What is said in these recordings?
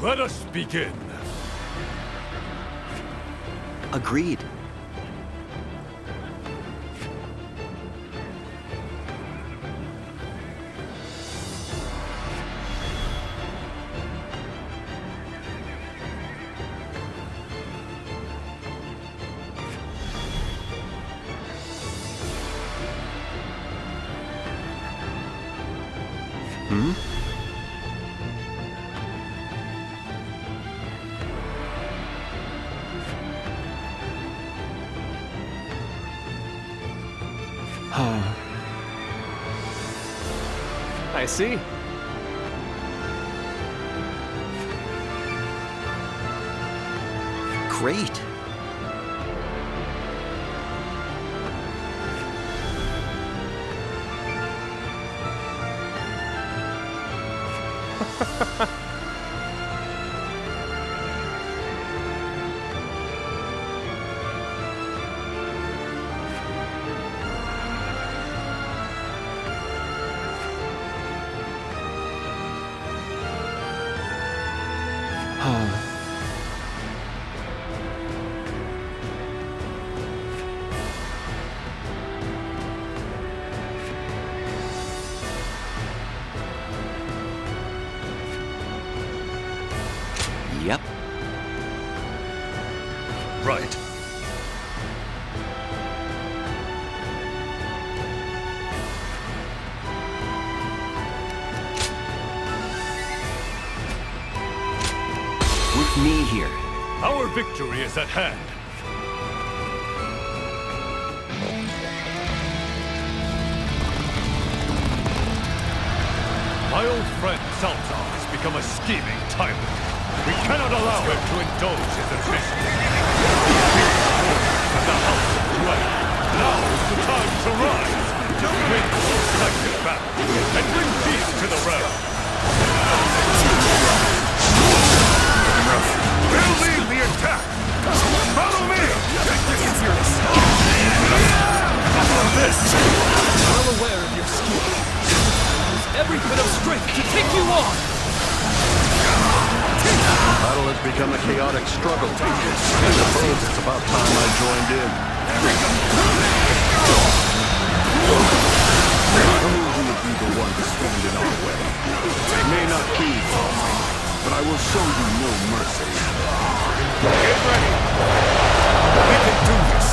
Let us begin. Agreed. I see. Great. Yep. Right. With me here. Our victory is at hand. My old friend Salazar has become a scheming tyrant. We cannot allow him to indulge his ambitions. And the house of Yuan. Now is the time to rise. Win the decisive battle and bring peace to the realm. We'll lead the attack. Follow me. This. Well aware of your skill. Use every bit of strength to take you on. Battle has become a chaotic struggle. I suppose it's about time I joined in. Who will be the one to stand in our way? It may not be, but I will show you no mercy. Get ready. We can do this.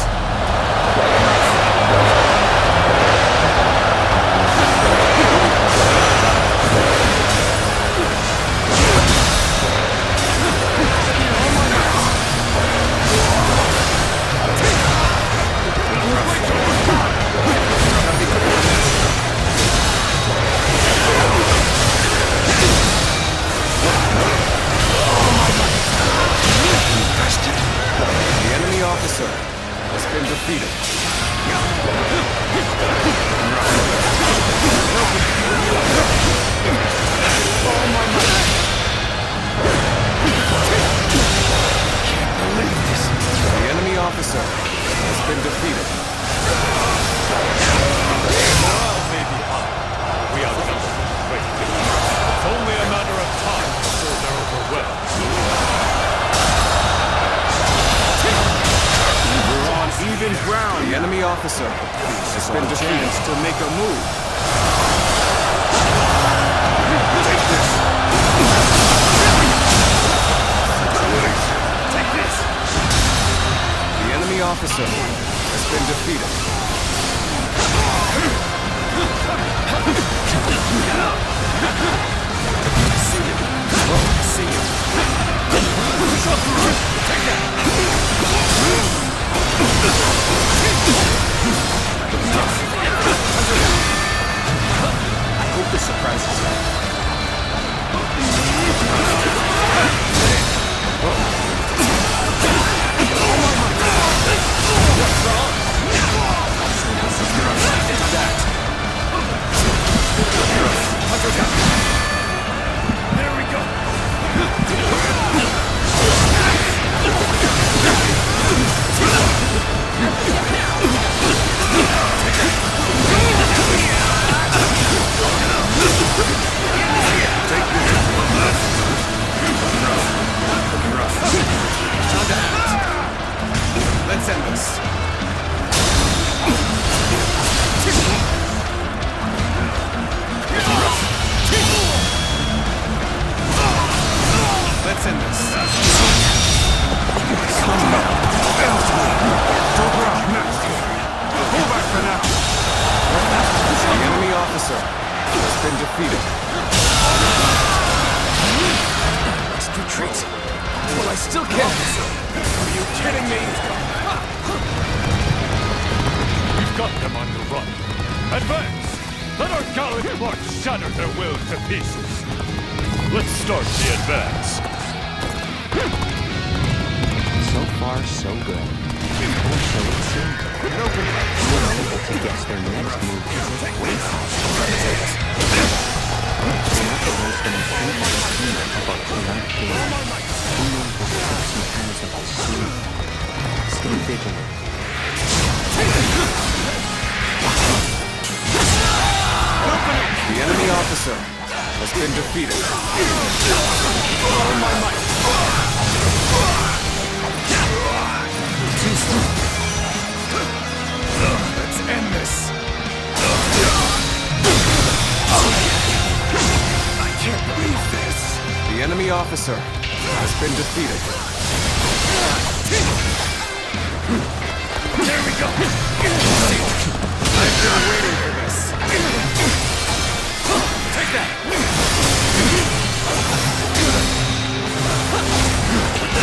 The enemy officer has been defeated. Can't believe this. The enemy officer has been defeated. Morale may be high. We outnumber them greatly. It's only a matter of time before they're overwhelmed. We're on even ground. The enemy officer has been defeated to make a move. Take this. Take this. The enemy officer has been defeated. See you. See you. Take that. I hope this surprises you. What's wrong? Take that. kidding me? We've got them on the run. Advance! Let our gallant march shatter their will to pieces. Let's start the advance. So far, so good. Or so it seemed. We were able to guess their next move is a great not the most important about tonight game. Who knows what traps he has up his sleeve? Stay vigilant. The enemy officer has been defeated. All my might. Let's end this. I can't believe this. The enemy officer has been defeated. There we go. I've been waiting for this. Take that.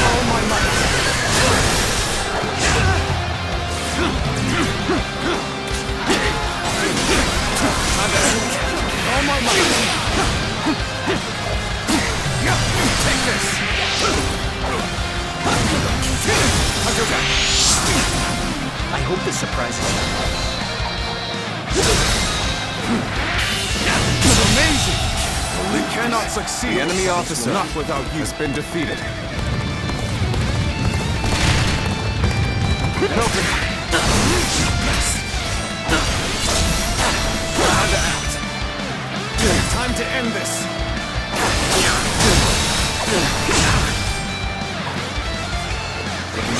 All my might. All my might. Take this. I hope this surprises you. It's amazing. We cannot succeed. The enemy officer Not without you. has been defeated. Time to end this.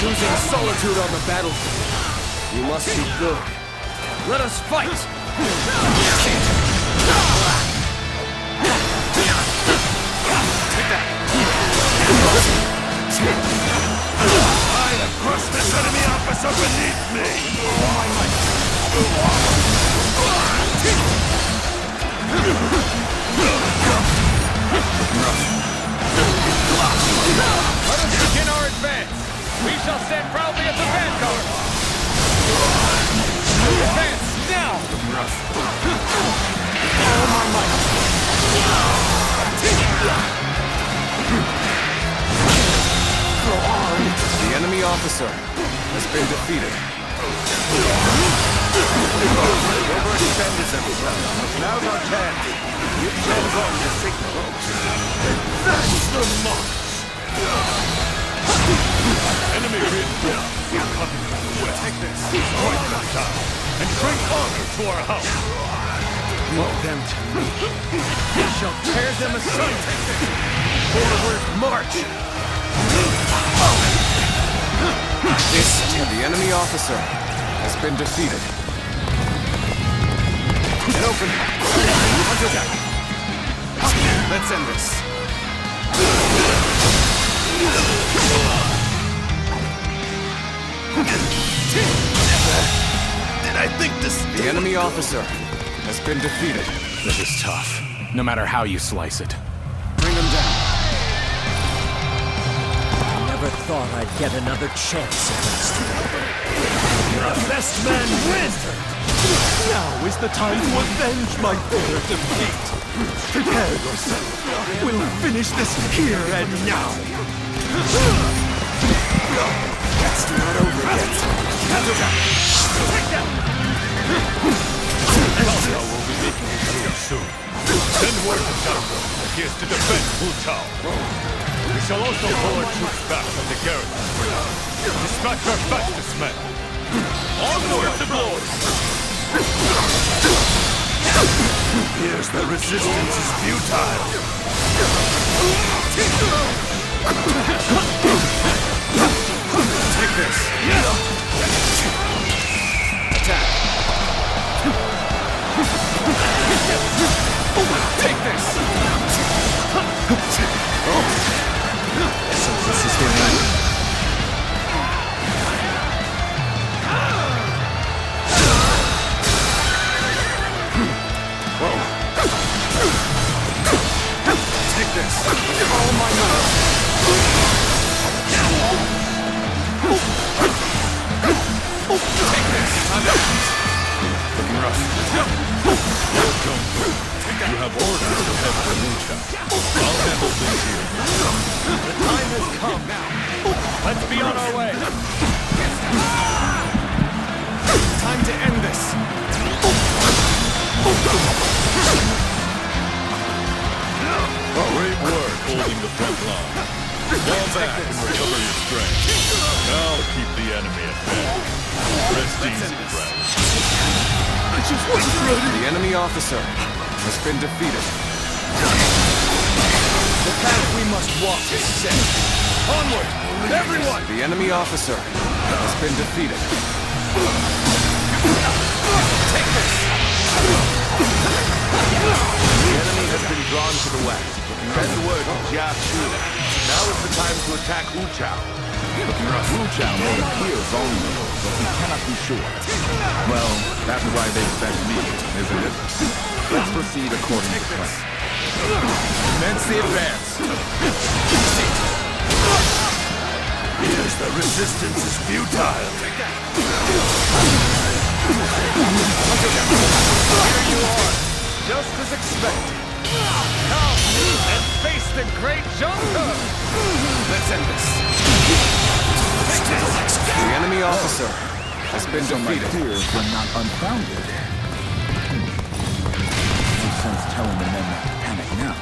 Choosing solitude on the battlefield. You must be good. Let us fight! Take that! I have crushed this enemy officer beneath me! My might. Let us begin our advance. We shall stand proudly at the vanguard. Advance now! All my might. The enemy officer has been defeated. Overextended themselves. Now's our chance. You send on the signal. That's the march. Enemy reinforcements are coming from the west. Take this. Strike them down and bring honor to our house. Leave them to me. We shall tear them asunder. Forward march. The enemy officer has been defeated. Get open. Counterattack. Let's end this. Did I think this? The enemy officer has been defeated. This is tough. No matter how you slice it. Bring him down. Never thought I'd get another chance against you. The best man wins! Now is the time to avenge my bitter defeat. Prepare yourself. We'll finish this here and now. That's not over yet. Take that! Shao will be making his move soon. Send word to Shao that he is to defend Wu Tao. We shall also pull our troops back from the garrison for now. Dispatch our fastest men. Onward to glory! Here's the resistance is futile. Take this. Attack. Take this. So this is the end. Take this. All my might. Time to end this. Great work holding the front line. Fall back and recover your strength. Now keep the enemy at bay. Rest easy, friend. I just wasn't ready. The enemy officer has been defeated. The path we must walk is set. Onward, everyone! The enemy officer has been defeated. Take this! The enemy has been drawn to the west. Send word to Jia Shu. Now is the time to attack Wu Chao. Wu Chao may appear vulnerable, but we cannot be sure. Well, that's why they sent me, isn't it? Let's proceed according to plan. Commence the advance. Yes, the resistance is futile. Here you are, just as expected. Come and face the great Junker! Let's end this. The enemy officer has been defeated. Fears were not unfounded. No sense telling the men not to panic now.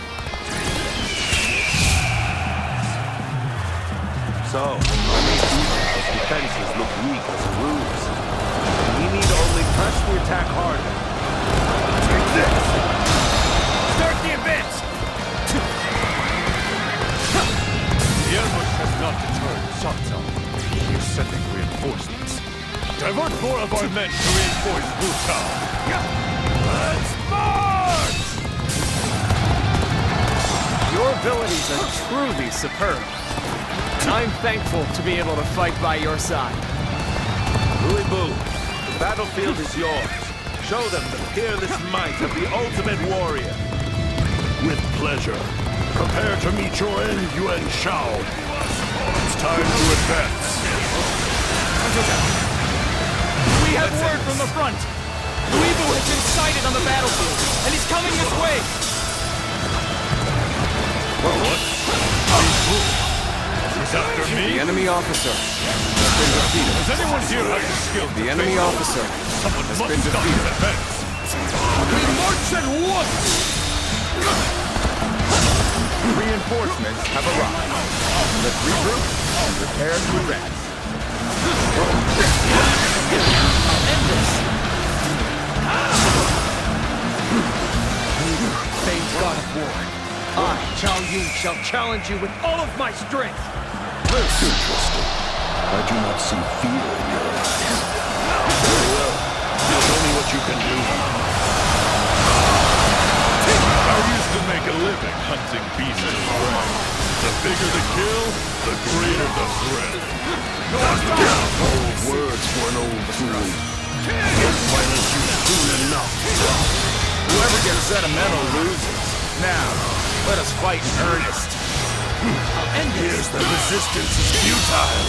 So, his defenses look weak as a ruse. We need only press the attack harder. Take this! Start the advance! The ambush has not deterred Cao Cao. He is sending reinforcements. Divert more of our men to reinforce Wu Chao. Let's march! Your abilities are truly superb. And I'm thankful to be able to fight by your side. Louis Boo, the battlefield is yours. Show them the peerless might of the ultimate warrior. With pleasure. Prepare to meet your end, Yuan Shao. It's time to advance. We have word from the front. Louis Boo has been sighted on the battlefield, and he's coming this way. What? He's after The me? enemy officer has been defeated. Does anyone here have the skill to The enemy face? officer Someone has must been stop defeated. the defense. We march at once! Reinforcements have arrived. Let's regroup and prepare to advance. End this! Famed God of War, I, Chao Yun, shall challenge you with all of my strength! Interesting. I do not see fear in your eyes. Very well. Show me what you can do. I used to make a living hunting beasts of prey. The bigger the kill, the greater the thrill. Old words for an old fool. He'll silence you soon enough. Whoever gets sentimental loses. Now, let us fight in earnest. Here's the resistance is futile.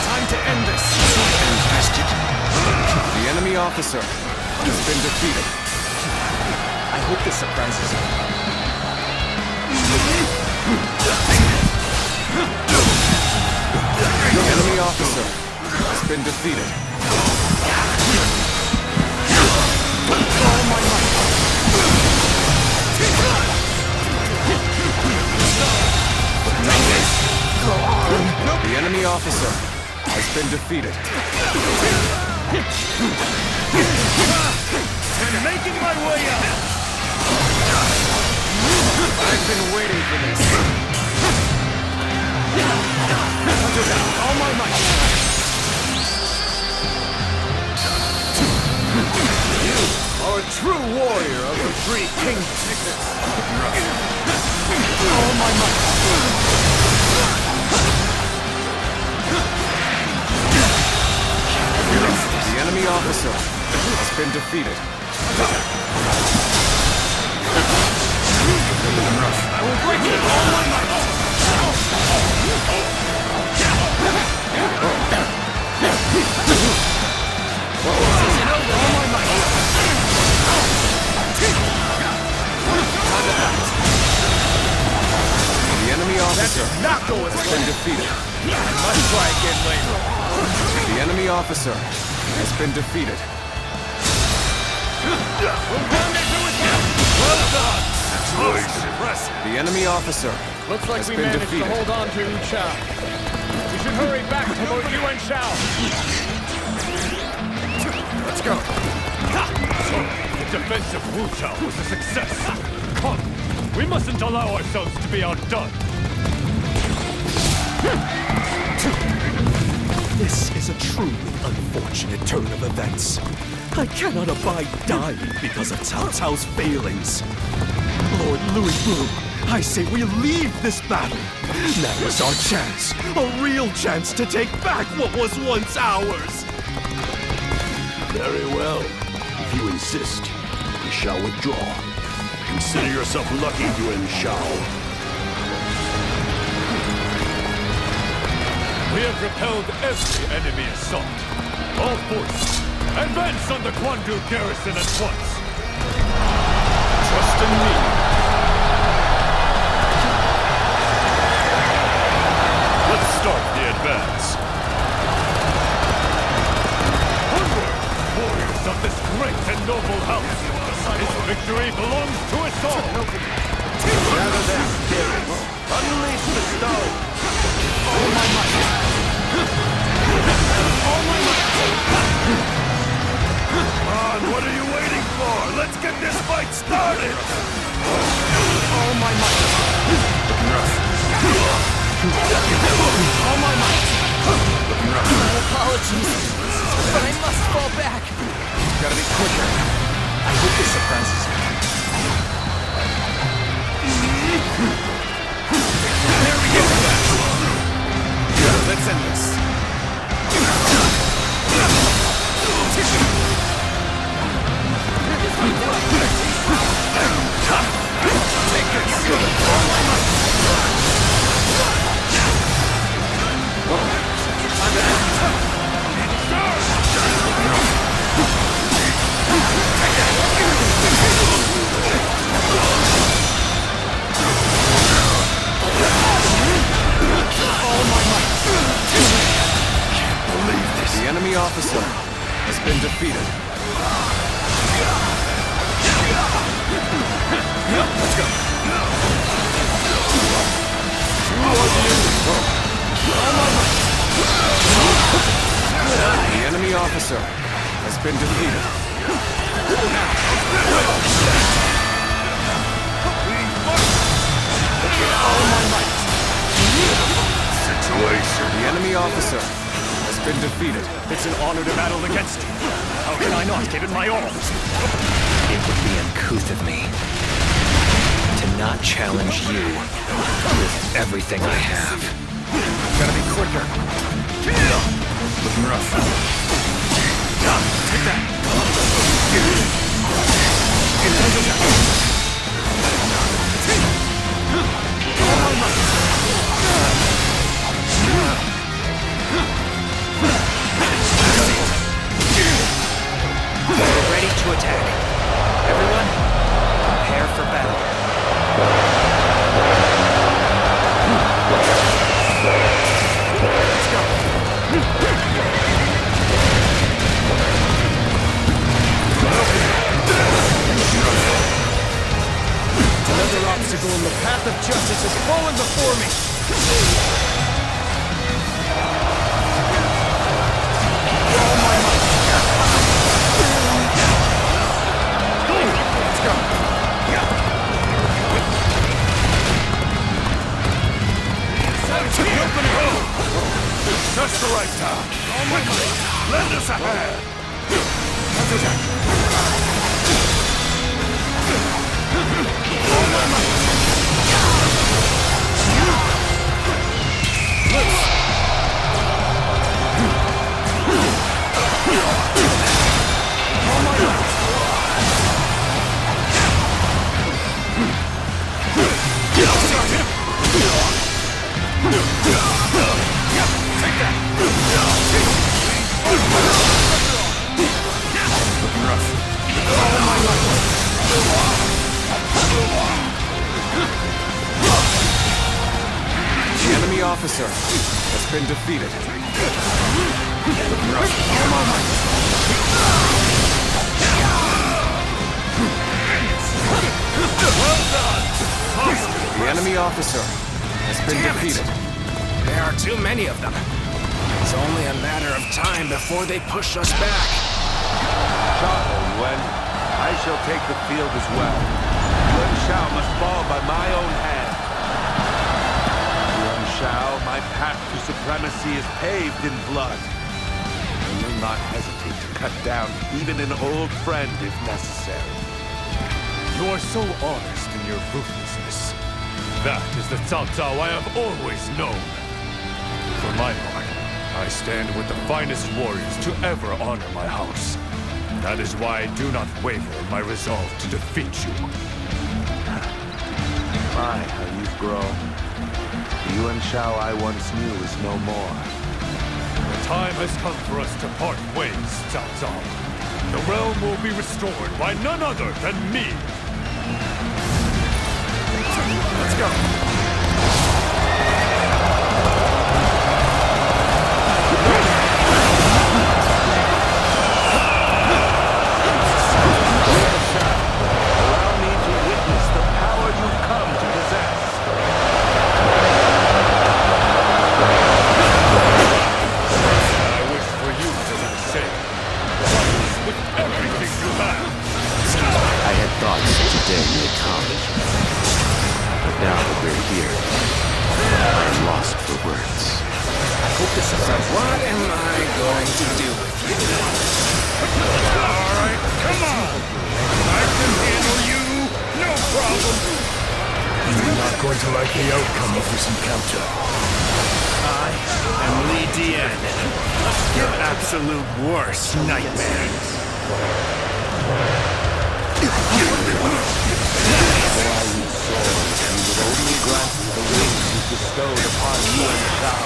Time to end this! Fantastic. The enemy officer has been defeated. I hope this surprises you. The enemy officer has been defeated. All my might! The enemy officer has been defeated. And making my way up! I've been waiting for this. All my might! You are a true warrior of the Three Kingdoms. All my might! The enemy officer has been defeated. I will break it! All my might! All my might! The enemy officer has been defeated. Let's try again later. The enemy officer has been defeated. Well done. Impressive. The enemy officer Looks like has we been managed defeated. to hold on to Yuan Shao. We should hurry back to promote Yuan Shao. Let's go. So, the defense of Wu Chao was a success. Come, we mustn't allow ourselves to be outdone. This is a truly unfortunate turn of events. I cannot abide dying because of Cao Cao's failings. Lord Louis Wu, I say we leave this battle. Now is our chance, a real chance to take back what was once ours. Very well. If you insist, we shall withdraw. Consider yourself lucky, Yuan Shao. We have repelled every enemy assault. All forces, advance on the Guandu garrison at once. Trust in me. Let's start the advance. Onward, warriors of this great and noble house. This victory belongs to us all. Gather their spirits. Unleash the stone. All my might. Come on, what are you waiting for? Let's get this fight started! All my might. All my might. My apologies, but I must fall back. Gotta be quicker. I hope this surprises you. There we go. Let's end this. The enemy officer has been defeated. Let's go. The enemy officer has been defeated. The enemy officer has been defeated. It's an honor to battle against you. How can I not give it my all? It would be uncouth of me to not challenge you with everything I have. Gotta be quicker. Looking rough. Take that. We're ready to attack. Everyone, prepare for battle. Another obstacle in the path of justice has fallen before me. Just the right time. Quickly, lend us a hand. The enemy officer has been defeated. The enemy officer has been defeated. There are too many of them. It's only a matter of time before they push us back. Shao, Yuan. I shall take the field as well. Yuan Shao must fall by my own hand. Yuan Shao, my path to supremacy is paved in blood. I will not hesitate to cut down even an old friend if necessary. You are so honest in your ruthlessness. That is the Cao Cao I have always known. For my part, I stand with the finest warriors to ever honor my house. That is why I do not waver in my resolve to defeat you. My, how you've grown. The Yuan Shao I once knew is no more. The time has come for us to part ways, Cao Cao. The realm will be restored by none other than me. Let's go. Allow me to witness the power you've come to possess. I wish for you to do the same. With everything you have. I had thought such a day may come. But now that we're here, I am lost for words. I hope this is what am I going to do with you? Alright, come on! I can handle you! No problem! You're not going to like the outcome of this encounter. I am Li Dian. Your absolute worst nightmare. Only grant me the wings you bestowed upon Yuan Shao.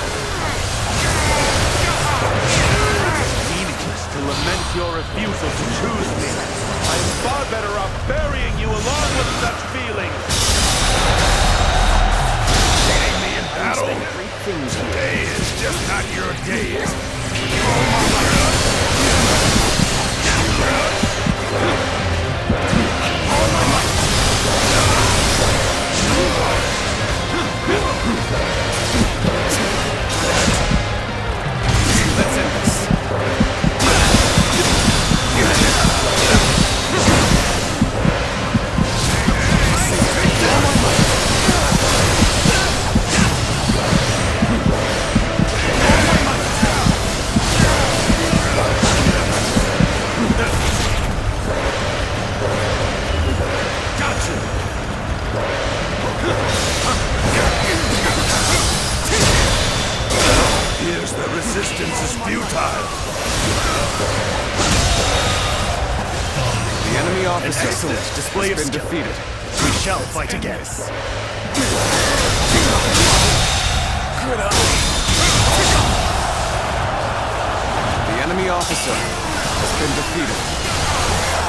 Meaningless to lament your refusal to choose me. I am far better off burying you along with such feelings. Getting me in battle? Today is just not your day. Let's end this. Here's the resistance is futile. The enemy officer excellent display has of been skill. defeated. We shall fight again. The enemy officer has been defeated.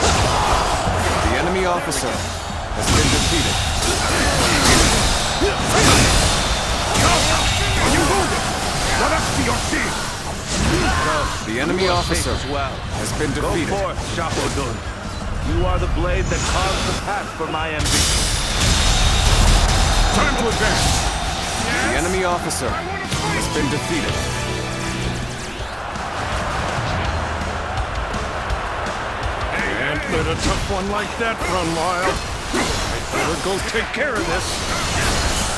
The enemy officer has been defeated. Are you wounded? Run up to your shield. The enemy officer As well. has been Go defeated. forth, Shao-Dun. You are the blade that carves the path for my ambition. Time to advance. The enemy officer has been defeated. Can't let a tough one like that run wild. I'd better go take care of this.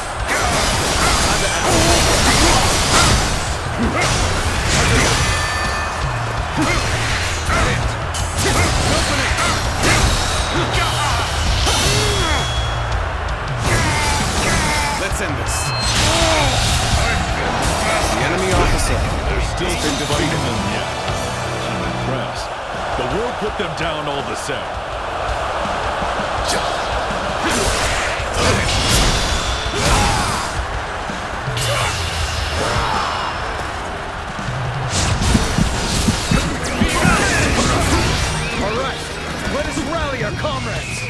Let's end this. The enemy officer There's still has been defeated. yet. I'm impressed. But we'll put them down all the same. All right, let us rally our comrades.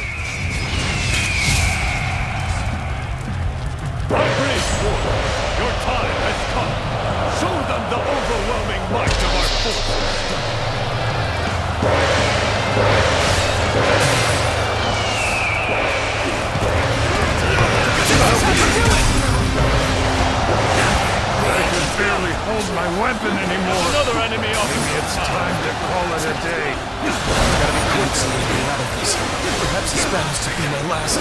my weapon anymore. Another enemy Maybe officer. it's time to call it a day. Gotta be quick so we get out of this. Perhaps this battle's to be my last.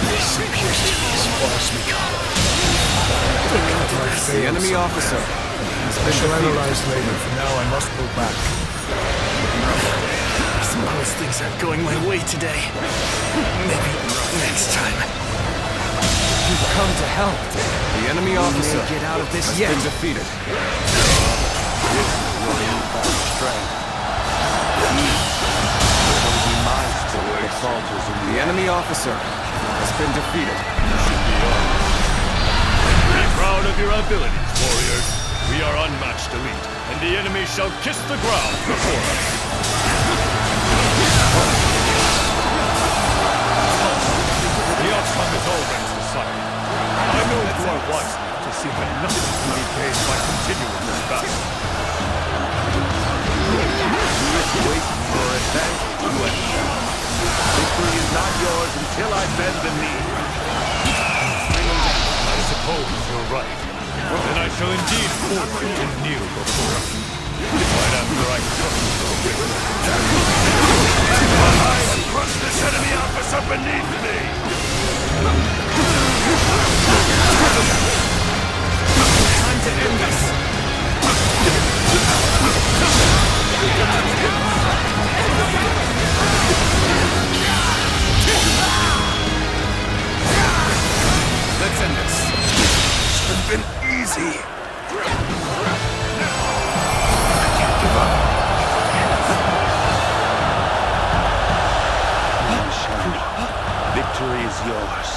This appears to be as far as we come. The enemy officer has been analyze later. For now, I must go back. I suppose things aren't going my way today. Maybe next time. You've come to help. The enemy officer Get out of this has yet. been defeated. The enemy officer has been defeated. Be proud of your abilities, warriors. We are unmatched elite, and the enemy shall kiss the ground before us. The outcome is already decided. I know you are wise enough to see that nothing can be gained by continuing this battle. Waiting for advantage, Yuan Shao. Victory is not yours until I bend the knee. I suppose you're right. Then I shall indeed force you to kneel before me. Right after I crush your victory. I have crushed this enemy officer beneath me! Time to end this. Let's end this. Should have been easy. Yuan Shao, victory is yours.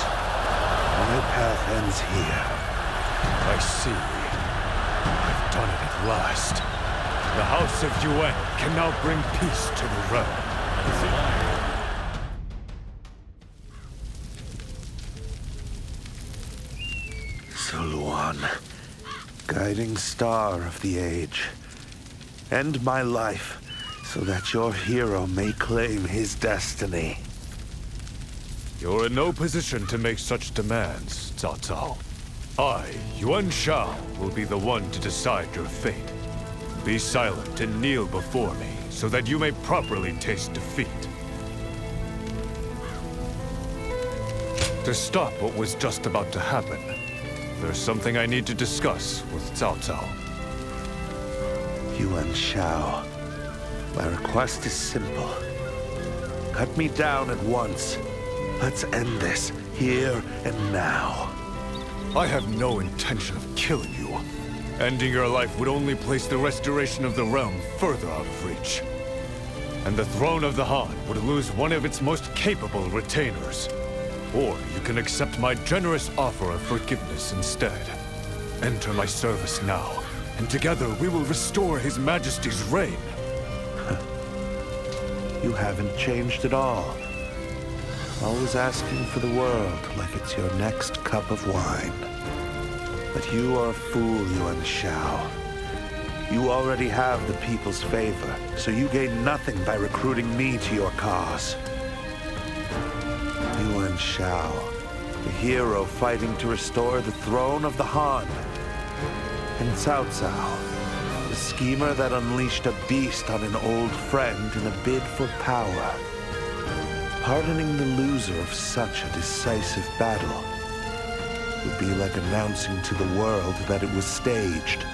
My path ends here. I see. I've done it at last. The House of Yuan can now bring peace to the realm. Suluan, guiding star of the age. End my life so that your hero may claim his destiny. You're in no position to make such demands, Cao Cao. I, Yuan Shao, will be the one to decide your fate. Be silent and kneel before me, so that you may properly taste defeat. To stop what was just about to happen, there's something I need to discuss with Cao Cao. Yuan Shao, my request is simple. Cut me down at once. Let's end this, here and now. I have no intention of killing you. Ending your life would only place the restoration of the realm further out of reach. And the throne of the Han would lose one of its most capable retainers. Or you can accept my generous offer of forgiveness instead. Enter my service now, and together we will restore His Majesty's reign. You haven't changed at all. Always asking for the world like it's your next cup of wine. But you are a fool, Yuan Shao. You already have the people's favor, so you gain nothing by recruiting me to your cause. Yuan Shao, the hero fighting to restore the throne of the Han. And Cao Cao, the schemer that unleashed a beast on an old friend in a bid for power. Pardoning the loser of such a decisive battle would be like announcing to the world that it was staged.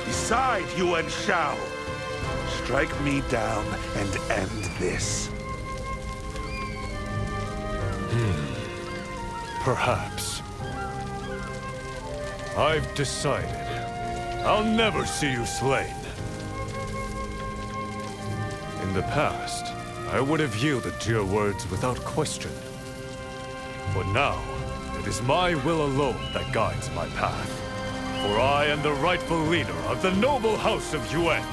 Decide, Yuan Shao! Strike me down and end this. Perhaps. I've decided. I'll never see you slain. In the past, I would have yielded to your words without question. But now, it is my will alone that guides my path. For I am the rightful leader of the noble House of Yuan.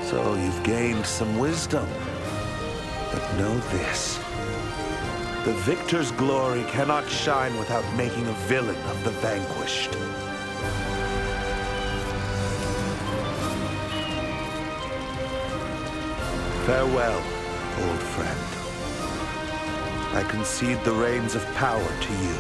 So you've gained some wisdom. But know this. The victor's glory cannot shine without making a villain of the vanquished. Farewell, old friend. I concede the reins of power to you.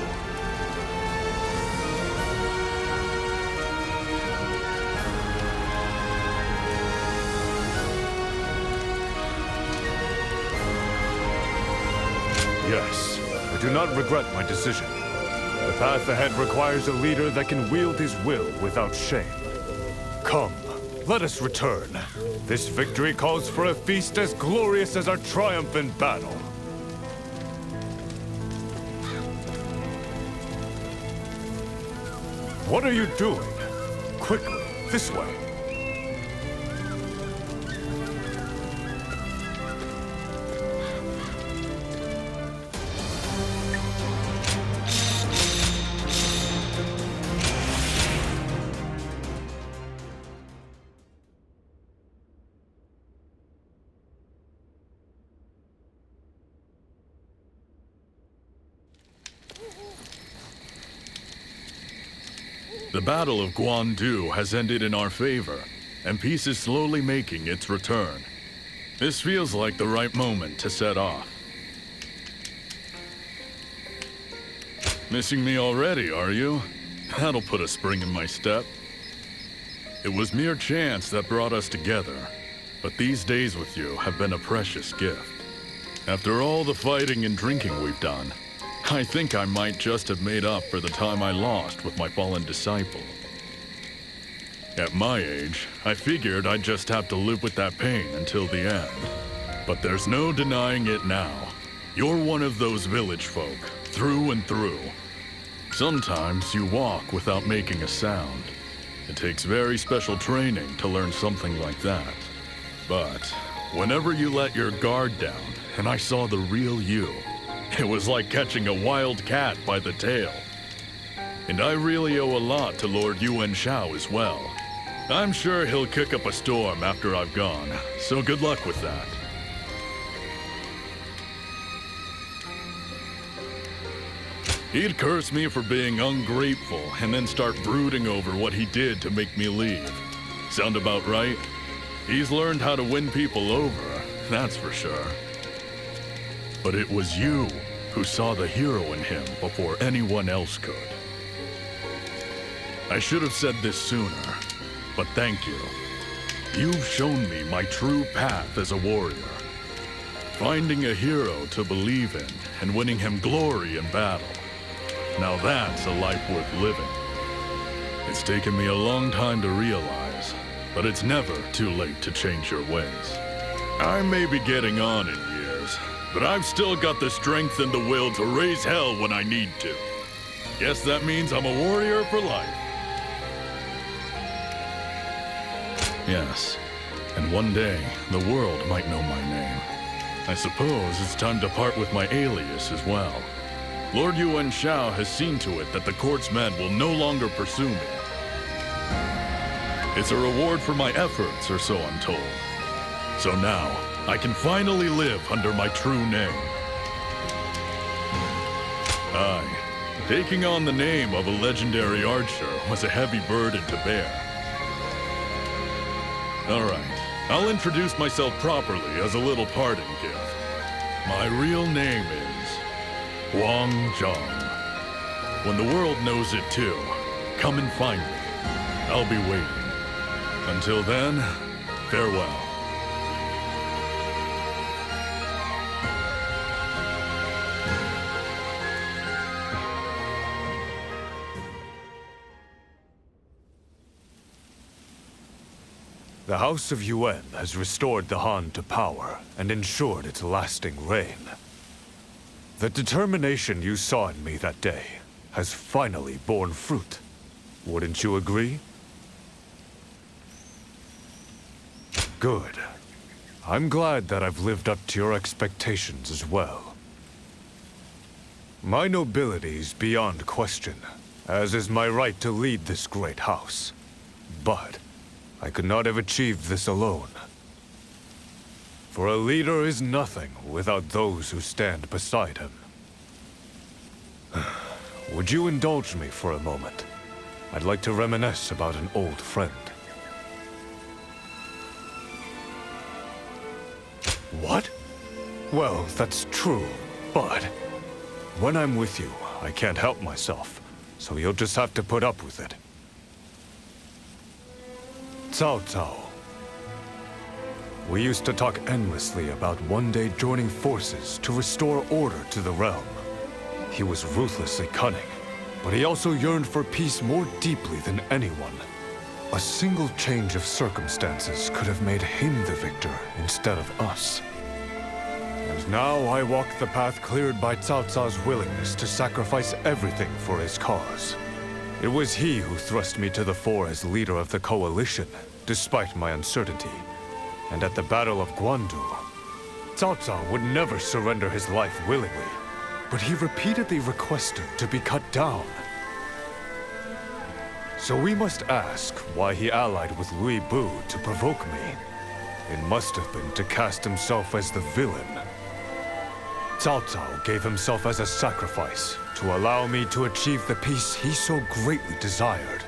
Yes, I do not regret my decision. The path ahead requires a leader that can wield his will without shame. Come, let us return. This victory calls for a feast as glorious as our triumph in battle. What are you doing? Quickly, this way. The Battle of Guandu has ended in our favor, and peace is slowly making its return. This feels like the right moment to set off. Missing me already, are you? That'll put a spring in my step. It was mere chance that brought us together, but these days with you have been a precious gift. After all the fighting and drinking we've done, I think I might just have made up for the time I lost with my fallen disciple. At my age, I figured I'd just have to live with that pain until the end. But there's no denying it now. You're one of those village folk, through and through. Sometimes you walk without making a sound. It takes very special training to learn something like that. But whenever you let your guard down, and I saw the real you, it was like catching a wild cat by the tail. And I really owe a lot to Lord Yuan Shao as well. I'm sure he'll kick up a storm after I've gone, so good luck with that. He'd curse me for being ungrateful and then start brooding over what he did to make me leave. Sound about right? He's learned how to win people over, that's for sure. But it was you who saw the hero in him before anyone else could. I should have said this sooner, but thank you. You've shown me my true path as a warrior. Finding a hero to believe in and winning him glory in battle. Now that's a life worth living. It's taken me a long time to realize, but it's never too late to change your ways. I may be getting on in years, but I've still got the strength and the will to raise hell when I need to. Guess that means I'm a warrior for life. Yes, and one day, the world might know my name. I suppose it's time to part with my alias as well. Lord Yuan Shao has seen to it that the court's men will no longer pursue me. It's a reward for my efforts, or so I'm told. So now, I can finally live under my true name. Aye, taking on the name of a legendary archer was a heavy burden to bear. All right, I'll introduce myself properly as a little parting gift. My real name is Yuan Shao. When the world knows it too, come and find me. I'll be waiting. Until then, farewell. The House of Yuan has restored the Han to power and ensured its lasting reign. The determination you saw in me that day has finally borne fruit. Wouldn't you agree? Good. I'm glad that I've lived up to your expectations as well. My nobility is beyond question, as is my right to lead this great house. But I could not have achieved this alone. For a leader is nothing without those who stand beside him. Would you indulge me for a moment? I'd like to reminisce about an old friend. What? Well, that's true. But when I'm with you, I can't help myself, so you'll just have to put up with it. Cao Cao. We used to talk endlessly about one day joining forces to restore order to the realm. He was ruthlessly cunning, but he also yearned for peace more deeply than anyone. A single change of circumstances could have made him the victor instead of us. And now I walk the path cleared by Cao Cao's willingness to sacrifice everything for his cause. It was he who thrust me to the fore as leader of the coalition, despite my uncertainty. And at the Battle of Guandu, Cao Cao would never surrender his life willingly, but he repeatedly requested to be cut down. So we must ask why he allied with Lui Bu to provoke me. It must have been to cast himself as the villain. Cao Cao gave himself as a sacrifice to allow me to achieve the peace he so greatly desired.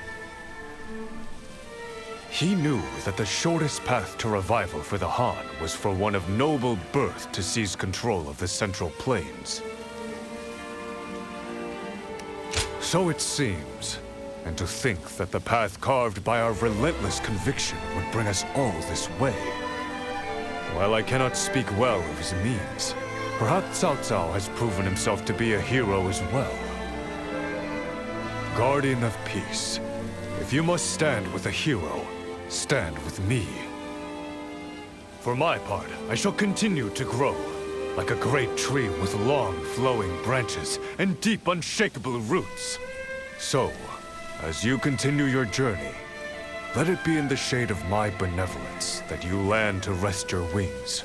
He knew that the shortest path to revival for the Han was for one of noble birth to seize control of the Central Plains. So it seems. And to think that the path carved by our relentless conviction would bring us all this way. While I cannot speak well of his means, perhaps Cao Cao has proven himself to be a hero as well. Guardian of Peace, if you must stand with a hero, stand with me. For my part, I shall continue to grow, like a great tree with long, flowing branches and deep, unshakable roots. So, as you continue your journey, let it be in the shade of my benevolence that you land to rest your wings.